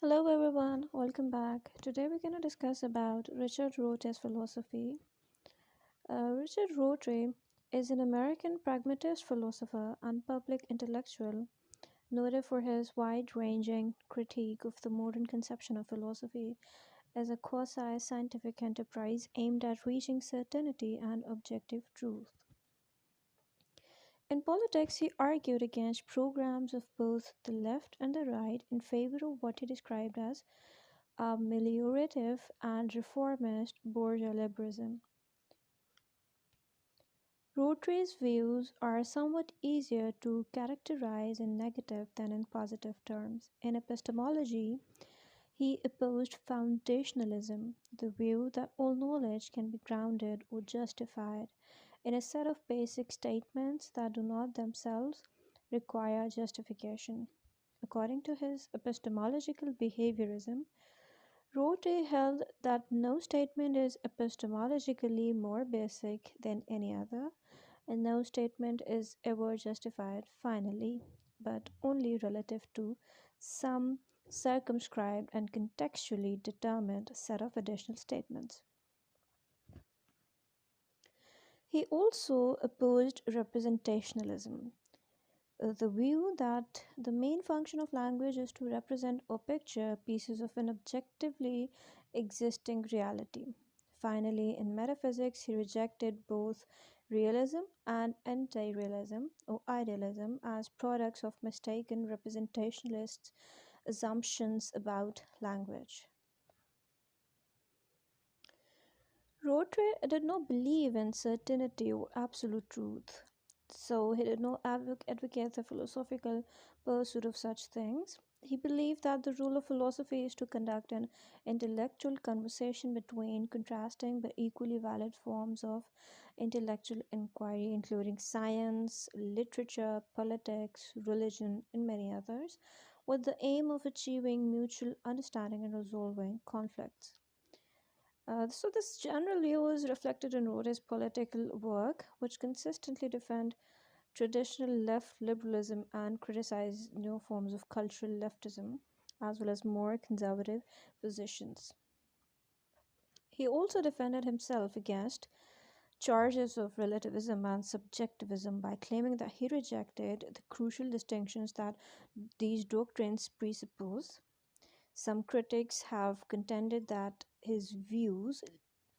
Hello everyone, welcome back. Today we're going to discuss about Richard Rorty's philosophy. Richard Rorty is an American pragmatist philosopher and public intellectual, noted for his wide-ranging critique of the modern conception of philosophy as a quasi-scientific enterprise aimed at reaching certainty and objective truth. In politics, he argued against programs of both the left and the right in favor of what he described as ameliorative and reformist bourgeois liberalism. Rotary's views are somewhat easier to characterize in negative than in positive terms. In epistemology, he opposed foundationalism, the view that all knowledge can be grounded or justified in a set of basic statements that do not themselves require justification. According to his epistemological behaviorism, Rorty held that no statement is epistemologically more basic than any other, and no statement is ever justified finally, but only relative to some circumscribed and contextually determined set of additional statements. He also opposed representationalism, the view that the main function of language is to represent or picture pieces of an objectively existing reality. Finally, in metaphysics, he rejected both realism and anti realism or idealism as products of mistaken representationalist assumptions about language. Rotary did not believe in certainty or absolute truth, so he did not advocate the philosophical pursuit of such things. He believed that the role of philosophy is to conduct an intellectual conversation between contrasting but equally valid forms of intellectual inquiry, including science, literature, politics, religion, and many others, with the aim of achieving mutual understanding and resolving conflicts. So this general view is reflected in Rode's political work, which consistently defend traditional left liberalism and criticize new forms of cultural leftism, as well as more conservative positions. He also defended himself against charges of relativism and subjectivism by claiming that he rejected the crucial distinctions that these doctrines presuppose. Some critics have contended that his views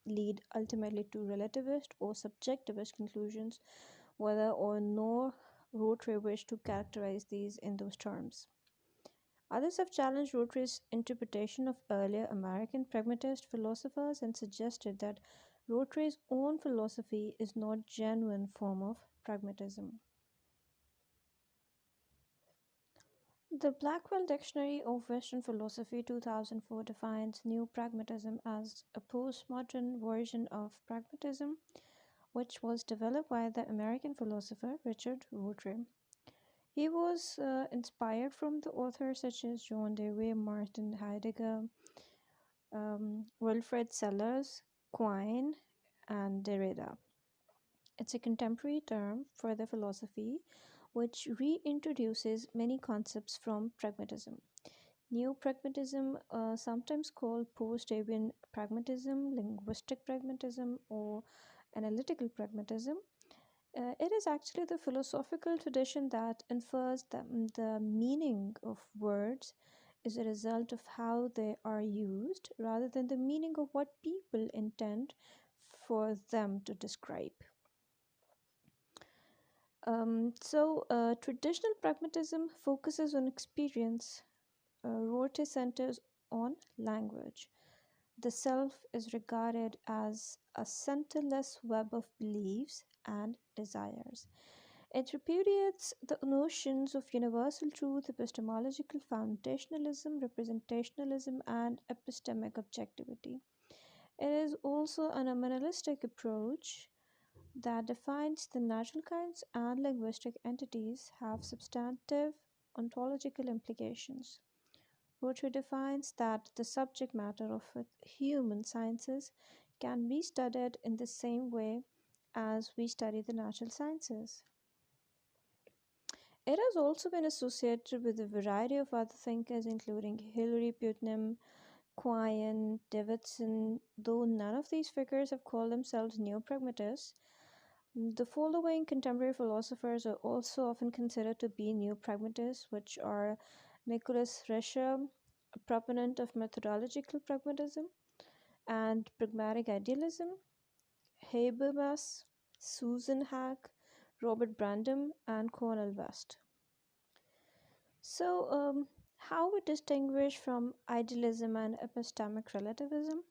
lead ultimately to relativist or subjectivist conclusions, whether or no Rotary wished to characterize these in those terms. Others have challenged Rotary's interpretation of earlier American pragmatist philosophers and suggested that Rotary's own philosophy is not genuine form of pragmatism. The Blackwell Dictionary of Western Philosophy 2004 defines Neopragmatism as a postmodern version of pragmatism, which was developed by the American philosopher Richard Rorty. He was inspired from the authors such as John Dewey, Martin Heidegger, Wilfred Sellars, Quine, and Derrida. It's a contemporary term for the philosophy which reintroduces many concepts from pragmatism. New pragmatism, sometimes called post-Avian pragmatism, linguistic pragmatism, or analytical pragmatism, it is actually the philosophical tradition that infers that the meaning of words is a result of how they are used rather than the meaning of what people intend for them to describe. Traditional pragmatism focuses on experience. Rorty centers on language. The self is regarded as a centerless web of beliefs and desires. It repudiates the notions of universal truth, epistemological foundationalism, representationalism, and epistemic objectivity. It is also an nominalistic approach that defines the natural kinds and linguistic entities have substantive ontological implications. Rotary defines that the subject matter of human sciences can be studied in the same way as we study the natural sciences. It has also been associated with a variety of other thinkers, including Hilary Putnam, Quine, Davidson, though none of these figures have called themselves neo-pragmatists. The following contemporary philosophers are also often considered to be neo-pragmatists, which are Nicholas Rescher, a proponent of methodological pragmatism and pragmatic idealism, Habermas, Susan Hack, Robert Brandom, and Cornel West. How we distinguish from idealism and epistemic relativism?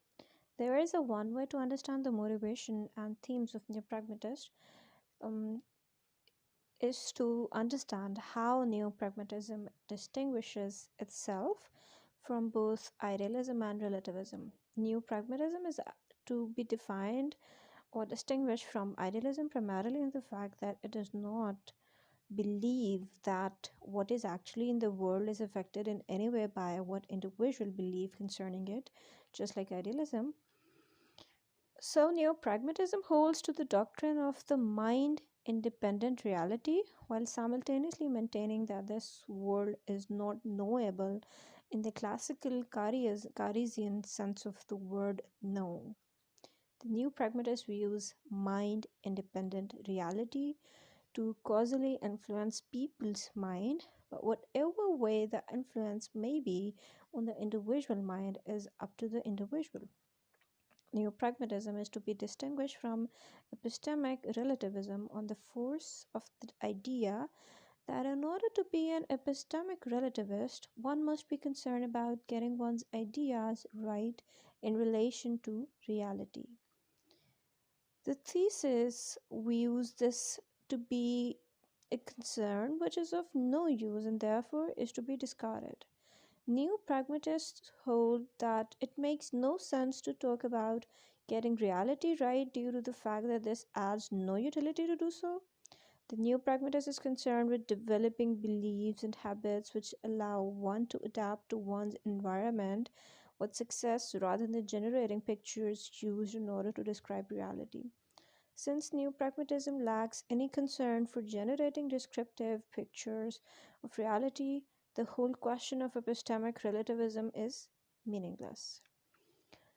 There is a one way to understand the motivation and themes of neo-pragmatists um, is to understand how neo-pragmatism distinguishes itself from both idealism and relativism. Neo-pragmatism is to be defined or distinguished from idealism primarily in the fact that it does not believe that what is actually in the world is affected in any way by what individual believe concerning it, just like idealism. So, neo-pragmatism holds to the doctrine of the mind independent reality while simultaneously maintaining that this world is not knowable in the classical Cartesian sense of the word know. The new pragmatist views mind independent reality to causally influence people's mind, but whatever way the influence may be on the individual mind is up to the individual. Neo-pragmatism is to be distinguished from epistemic relativism on the force of the idea that in order to be an epistemic relativist, one must be concerned about getting one's ideas right in relation to reality. The thesis views this to be a concern which is of no use and therefore is to be discarded. New pragmatists hold that it makes no sense to talk about getting reality right due to the fact that this adds no utility to do so. The new pragmatist is concerned with developing beliefs and habits which allow one to adapt to one's environment with success rather than generating pictures used in order to describe reality. Since new pragmatism lacks any concern for generating descriptive pictures of reality, the whole question of epistemic relativism is meaningless.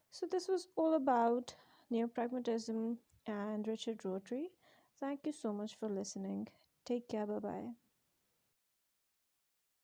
So, this was all about neo pragmatism and Richard Rotary. Thank you so much for listening. Take care. Bye bye.